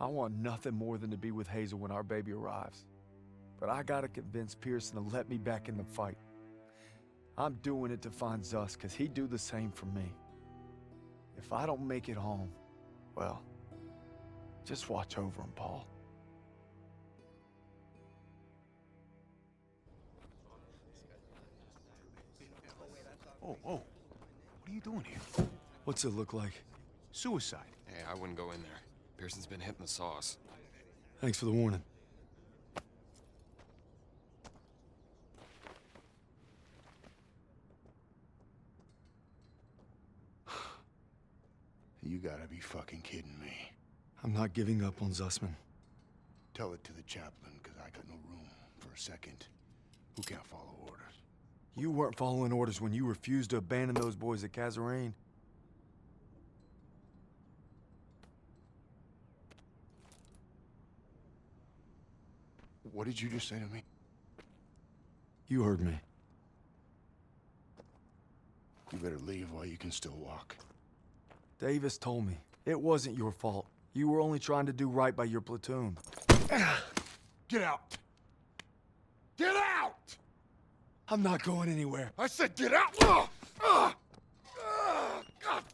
I want nothing more than to be with Hazel when our baby arrives. But I gotta convince Pearson to let me back in the fight. I'm doing it to find Zus, because he'd do the same for me. If I don't make it home, well, just watch over him, Paul. Oh, what are you doing here? What's it look like? Suicide. Hey, I wouldn't go in there. Pearson's been hitting the sauce. Thanks for the warning. You gotta be fucking kidding me. I'm not giving up on Zussman. Tell it to the chaplain, because I got no room for a second. Who can't follow orders? You weren't following orders when you refused to abandon those boys at Kazarane. What did you just say to me? You heard me. You better leave while you can still walk. Davis told me. It wasn't your fault. You were only trying to do right by your platoon. Get out! Get out! I'm not going anywhere. I said get out! God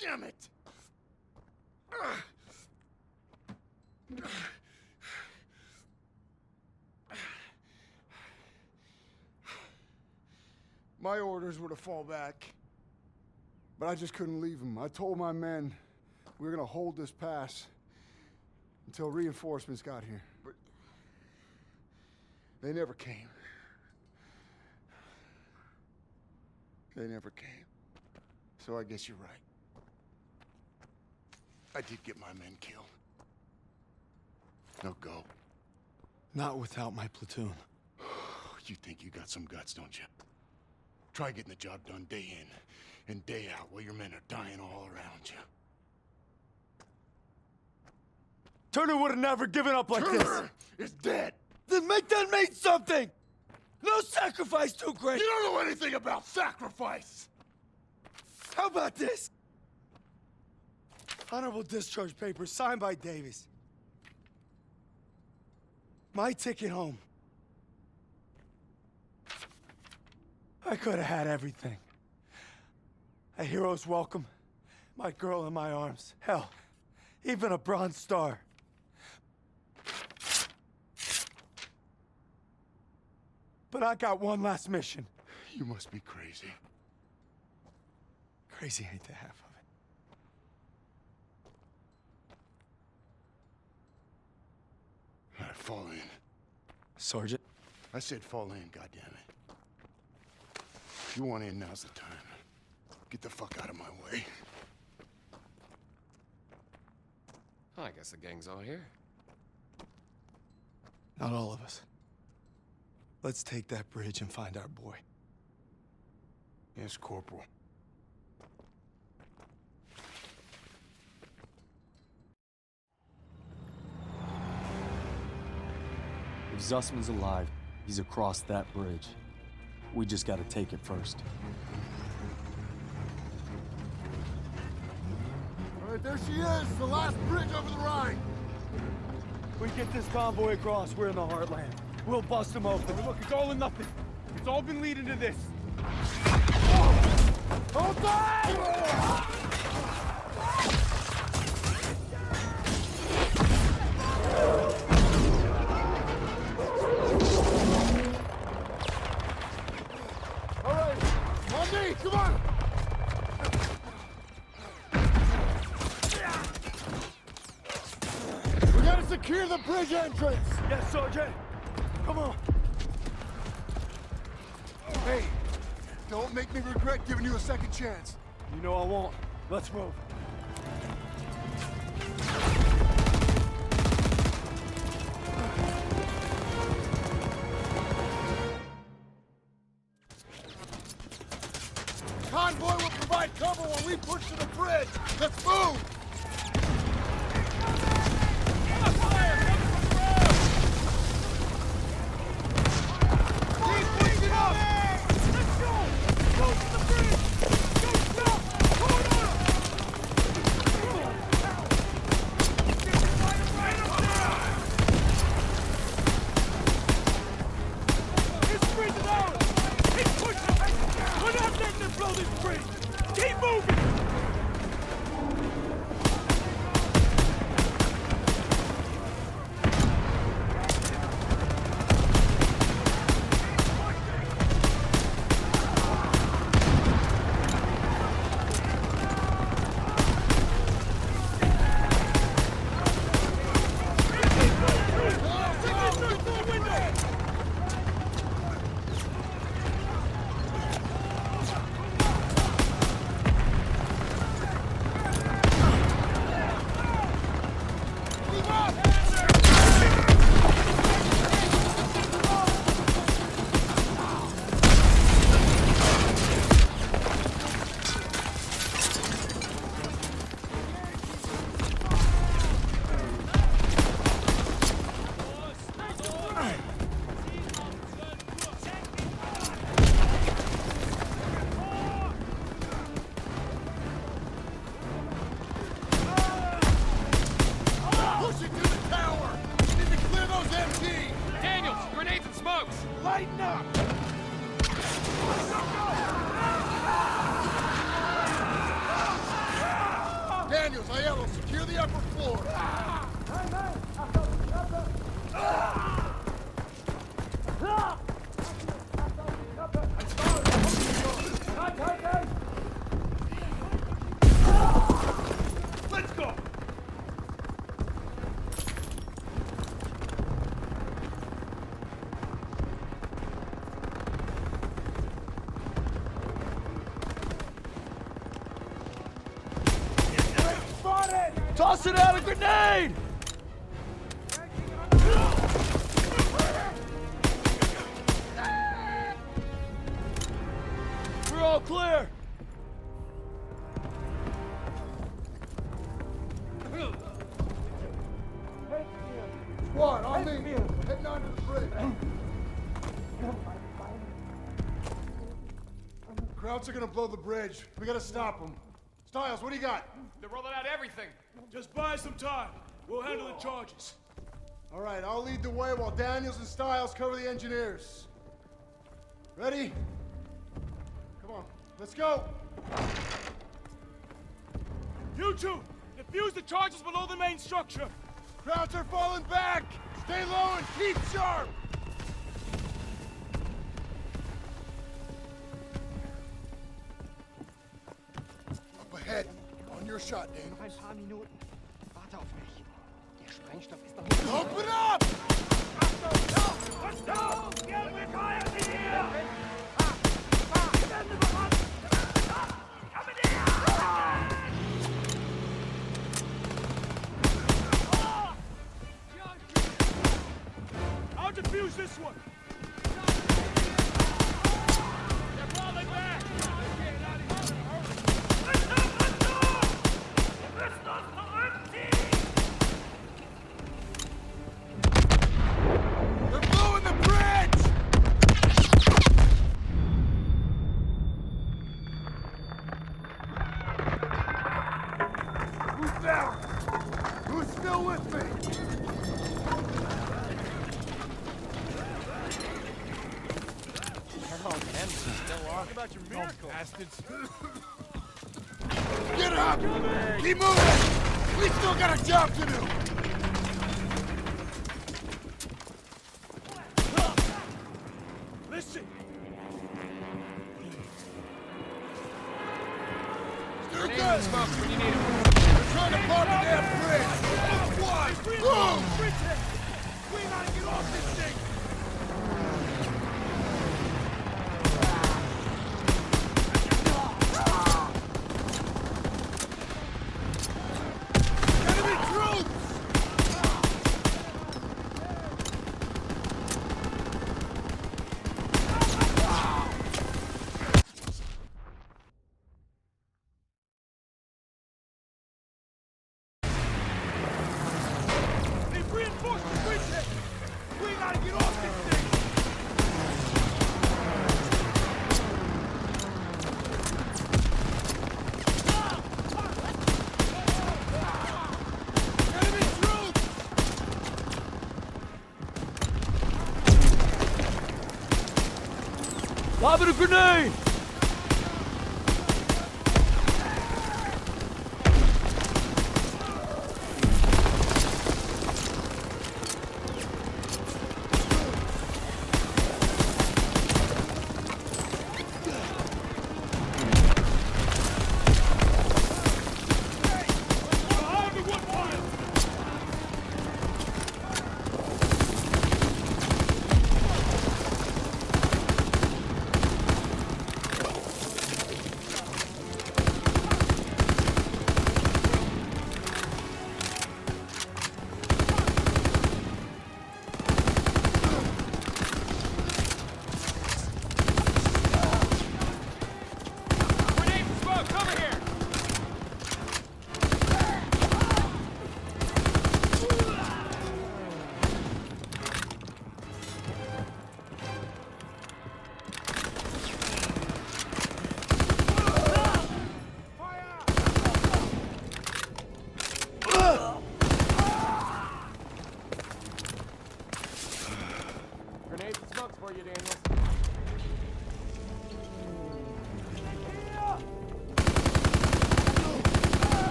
damn it! My orders were to fall back, but I just couldn't leave them. I told my men we were gonna hold this pass until reinforcements got here, but they never came. They never came. So I guess you're right. I did get my men killed. Now go. Not without my platoon. You think you got some guts, don't you? Try getting the job done day in and day out while your men are dying all around you. Turner would have never given up like Turner is dead! Then make that mean something! No sacrifice too great! You don't know anything about sacrifice! How about this? Honorable discharge papers signed by Davis. My ticket home. I could have had everything. A hero's welcome, my girl in my arms. Hell, even a Bronze Star. But I got one last mission. You must be crazy. Crazy ain't the half of it. All right, fall in. Sergeant? I said fall in, goddammit. If you want in, now's the time. Get the fuck out of my way. I guess the gang's all here. Not all of us. Let's take that bridge and find our boy. Yes, Corporal. If Zussman's alive, he's across that bridge. We just gotta take it first. All right, there she is, the last bridge over the Rhine. We get this convoy across, we're in the heartland. We'll bust them open. Look, it's all or nothing. It's all been leading to this. Hold tight! All right, Monday, come on! We gotta secure the bridge entrance! Yes, Sergeant! Come on! Hey, don't make me regret giving you a second chance. You know I won't. Let's move. Convoy will provide cover while we push to the bridge. Let's move! Pushing to the tower! We need to clear those MG! Daniels, grenades and smokes! Lighten up! Daniels, Aiello, secure the upper floor! Let's go! Tossing out a grenade! We're all clear! Squad, on me! Heading onto the bridge. Krauts are gonna blow the bridge. We gotta stop them. Styles, what do you got? They're rolling out everything! Just buy some time. We'll handle the charges. All right, I'll lead the way while Daniels and Styles cover the engineers. Ready? Come on, let's go! You two, defuse the charges below the main structure. Krauts are falling back! Stay low and keep sharp! Up ahead. On your shot, Dan. Noch ein paar Minuten. Warte auf mich. Der Sprengstoff ist noch nicht... Open up! I'll defuse this one. They're falling back. They're blowing the bridge! Who's down? Who's still with me? Talk about your miracle. Bastards. Get up! Keep moving! We still got a job to do! Listen. Still Grenades good! and smokes when you need them. We're trying to block the damn bridge! One! Boom! We gotta get off this thing. Enemy troops! They've reinforced the bridgehead. We gotta get off this thing. Enemy troops! Lobbing a grenade! Behind the wood pile.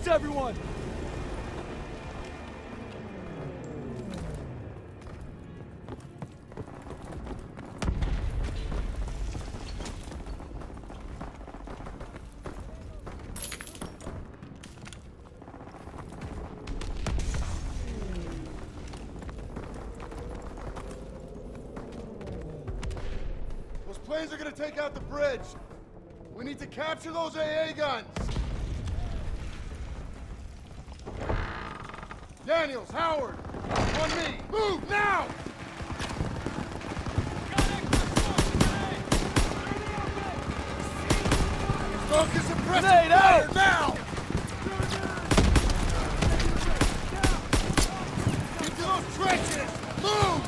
Release everyone! Those planes are gonna take out the bridge. We need to capture those AA guns. Daniels, Howard, on me. Move now! Focus suppressive Grenade fire out! now! Into those trenches! Move!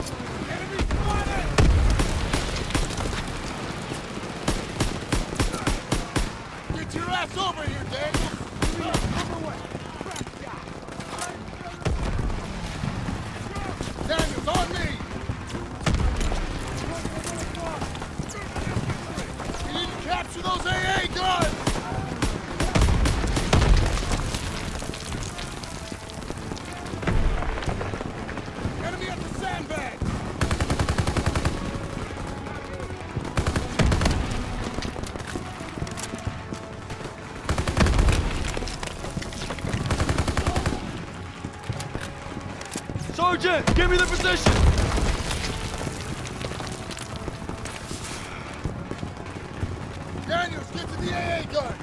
Enemy spotted! Get your ass over here, Daniel! Daniels, on me! We need to capture those AA guns! Enemy at the sandbag! Sergeant, give me the position! Daniels, get to the AA gun!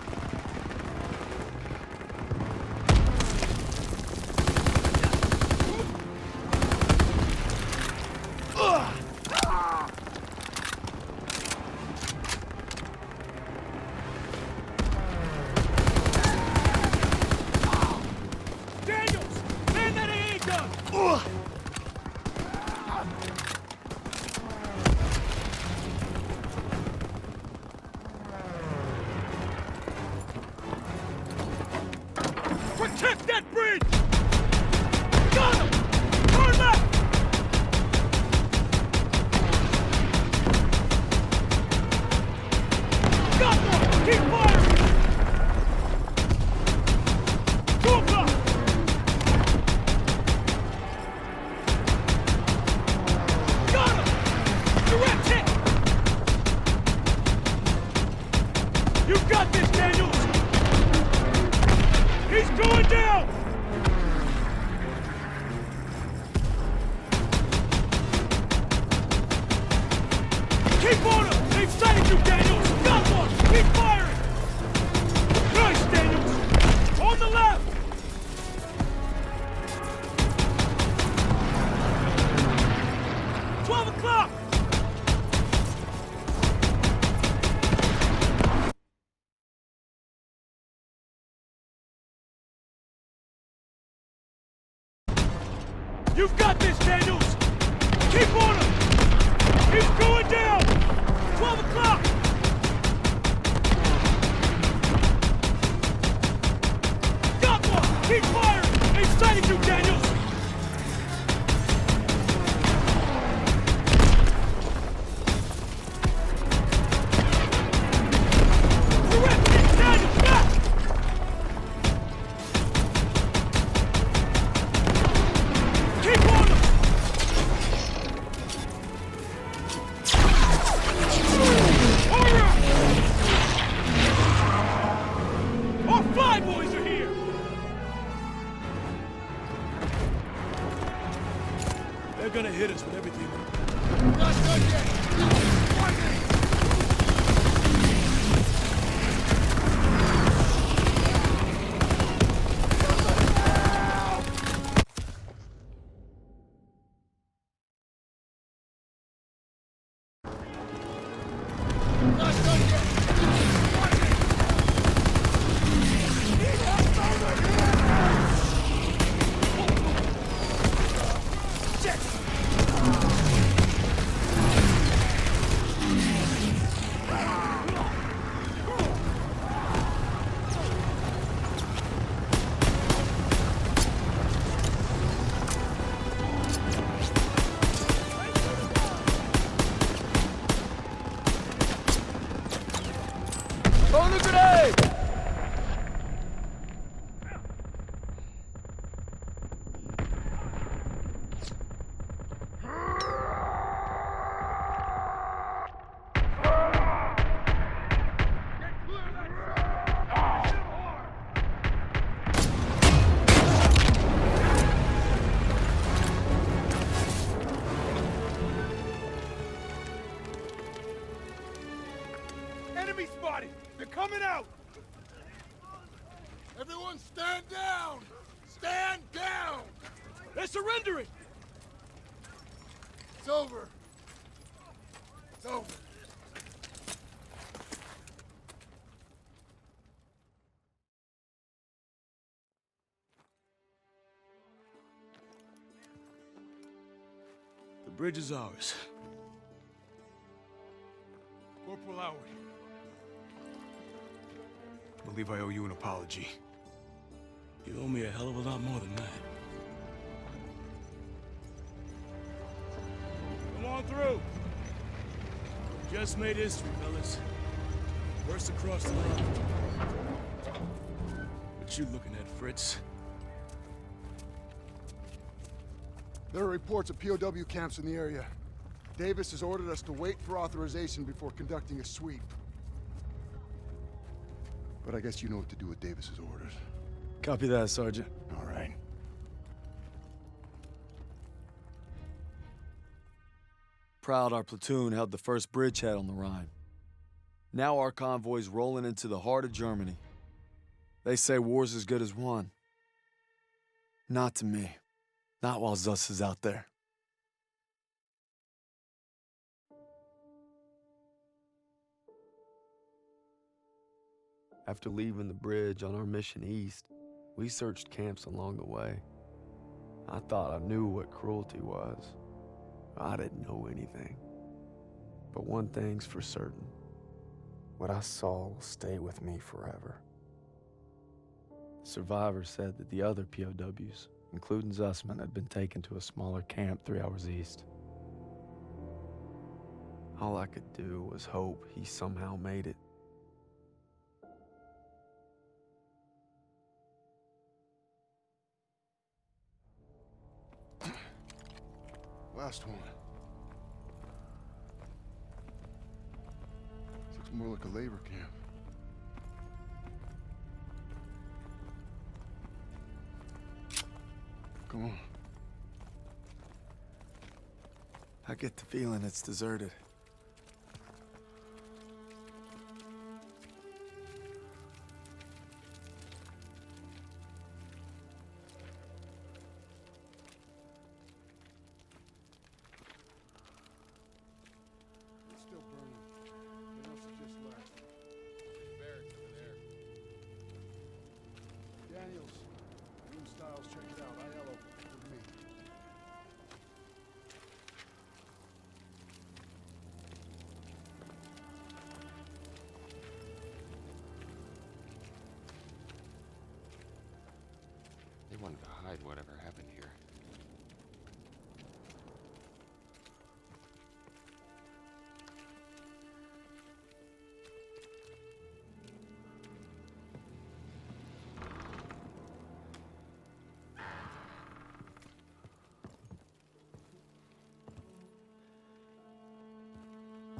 Daniels! Man that AA gun! Protect that bridge! Got him! Turn left! Got one! Keep firing! 2 o'clock! Got him! Direct hit! You got this, Daniels! He's going down! Keep on him! They've sighted you, Daniels! Got one! Keep firing! Nice, Daniels! On the left! $12 o'clock! You've got this, Daniels! Keep on him! He's going down! 12 o'clock! Got one! Keep firing! They've sighted you, Daniels! Direct hit, Daniels! Back! Keep on him! Our fly boys are here! They're gonna hit us with everything. Not done yet! One me! Not done yet! One me! Need help over here! Shit! Enemy spotted! They're coming out! Everyone stand down! Stand down! They're surrendering! It's over. It's over. The bridge is ours. Corporal Howard. I believe I owe you an apology. You owe me a hell of a lot more than that. Come on through. Just made history, fellas. First across the line. What you looking at, Fritz? There are reports of POW camps in the area. Davis has ordered us to wait for authorization before conducting a sweep. But I guess you know what to do with Davis's orders. Copy that, Sergeant. All right. Proud our platoon held the first bridgehead on the Rhine. Now our convoy's rolling into the heart of Germany. They say war's as good as won. Not to me. Not while Zuss is out there. After leaving the bridge on our mission east, we searched camps along the way. I thought I knew what cruelty was. I didn't know anything. But one thing's for certain. What I saw will stay with me forever. Survivors said that the other POWs, including Zussman, had been taken to a smaller camp 3 hours east. All I could do was hope he somehow made it. Last one. This looks more like a labor camp. Come on. I get the feeling it's deserted. It's still burning. They must have just left. Barracks over there. Daniels, room styles, check it out. ILO with me. They wanted to hide whatever happened here.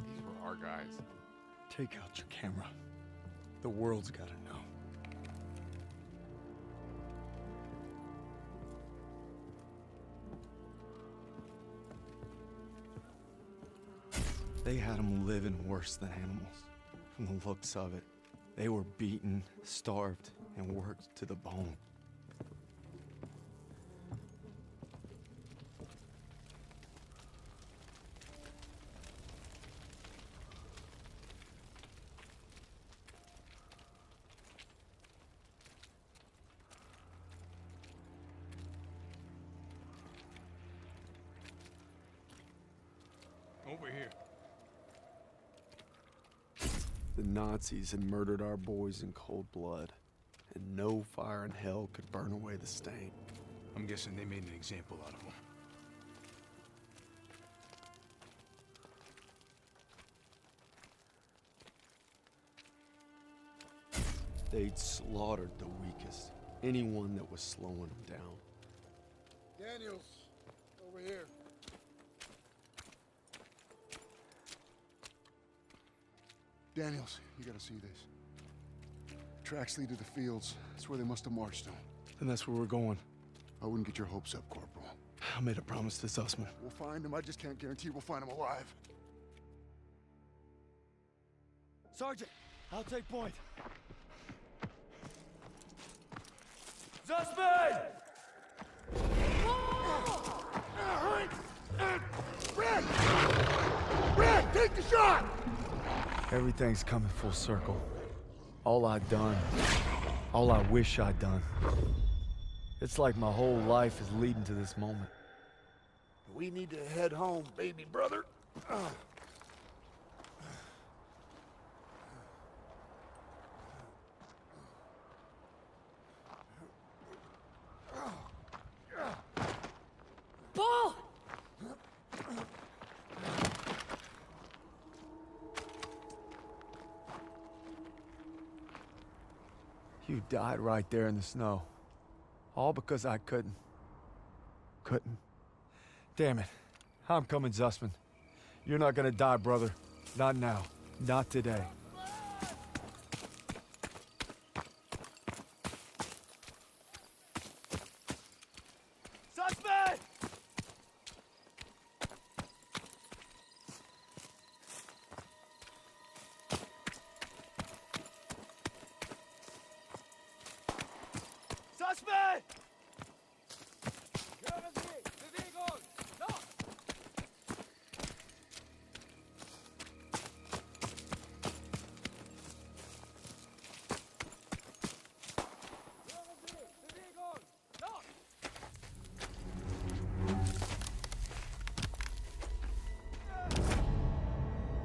These were our guys. Take out your camera. The world's gotta know. They had them living worse than animals. From the looks of it, they were beaten, starved, and worked to the bone. Over here. The Nazis had murdered our boys in cold blood, and no fire in hell could burn away the stain. I'm guessing they made an example out of them. They'd slaughtered the weakest, anyone that was slowing them down. Daniels, over here. Daniels, you gotta see this. Tracks lead to the fields. That's where they must have marched them. And that's where we're going. I wouldn't get your hopes up, Corporal. I made a promise to Zussman. We'll find him. I just can't guarantee we'll find him alive. Sergeant, I'll take point. Zussman! Red! Red, take the shot! Everything's coming full circle. All I've done, all I wish I'd done. It's like my whole life is leading to this moment. We need to head home, baby brother. Paul! You died right there in the snow. All because I couldn't. Damn it. I'm coming, Zussman. You're not gonna die, brother. Not now. Not today. Zussman! Zussman!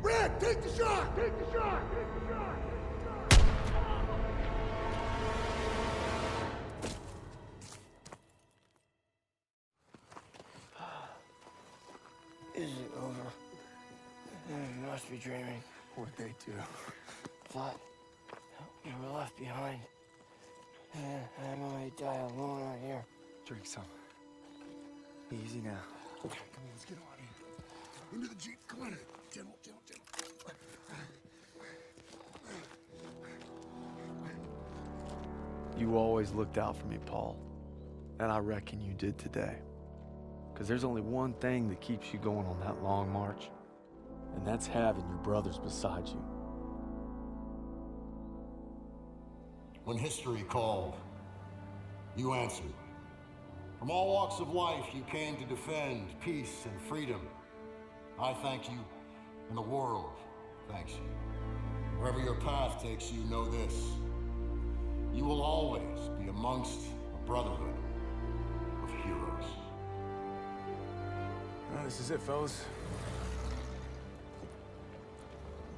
Red, take the shot! Take the shot! Take the shot! Is it over? You must be dreaming. What'd they do? Thought you were left behind. And I'm gonna die alone out here. Drink some. Easy now. Come on, let's get on here. Into the Jeep, come on. Gentle, gentle, gentle. You always looked out for me, Paul. And I reckon you did today. Because there's only one thing that keeps you going on that long march. And that's having your brothers beside you. When history called, you answered. From all walks of life, you came to defend peace and freedom. I thank you, and the world thanks you. Wherever your path takes you, know this. You will always be amongst a brotherhood of heroes. Well, this is it, fellas.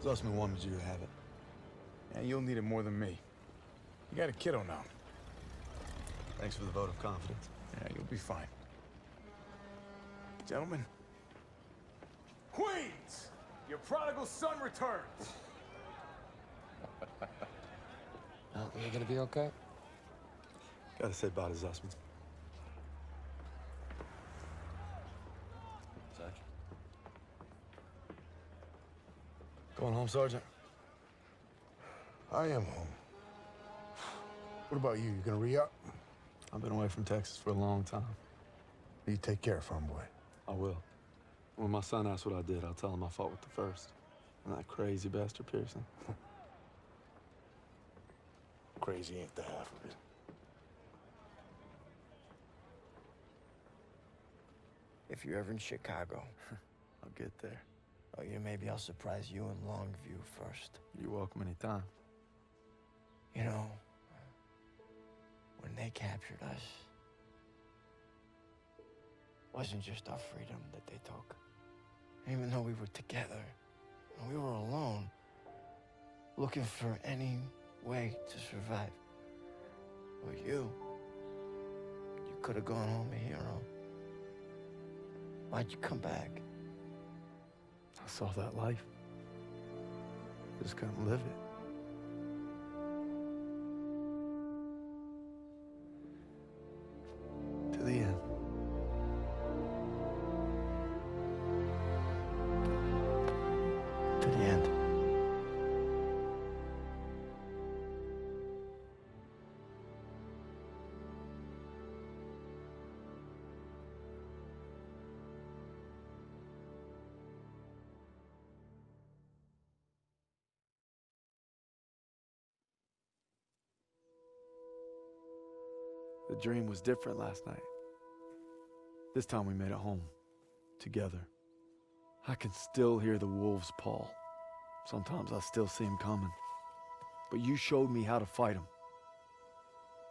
Zussman wanted you to have it. And you'll need it more than me. You got a kiddo now. Thanks for the vote of confidence. Yeah, you'll be fine. Gentlemen. Queens! Your prodigal son returns! You gonna be okay? Gotta say bye to Zussman. Sarge? Going home, Sergeant? I am home. What about you? You gonna re-up? I've been away from Texas for a long time. You take care, farm boy. I will. When my son asks what I did, I'll tell him I fought with the first. And that crazy bastard Pearson. Crazy ain't the half of it. If you're ever in Chicago, I'll get there. oh, maybe I'll surprise you in Longview first. You're welcome anytime. You know, when they captured us, it wasn't just our freedom that they took. Even though we were together, and we were alone, looking for any way to survive. But you could have gone home a hero. Why'd you come back? I saw that life. Just couldn't live it. To the end. To the end. dream was different last night. This time we made it home, together. I can still hear the wolves' paw. Sometimes I still see them coming. But you showed me how to fight them.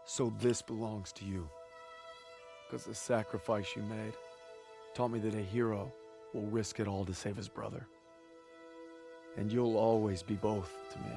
So this belongs to you. Because the sacrifice you made taught me that a hero will risk it all to save his brother. And you'll always be both to me.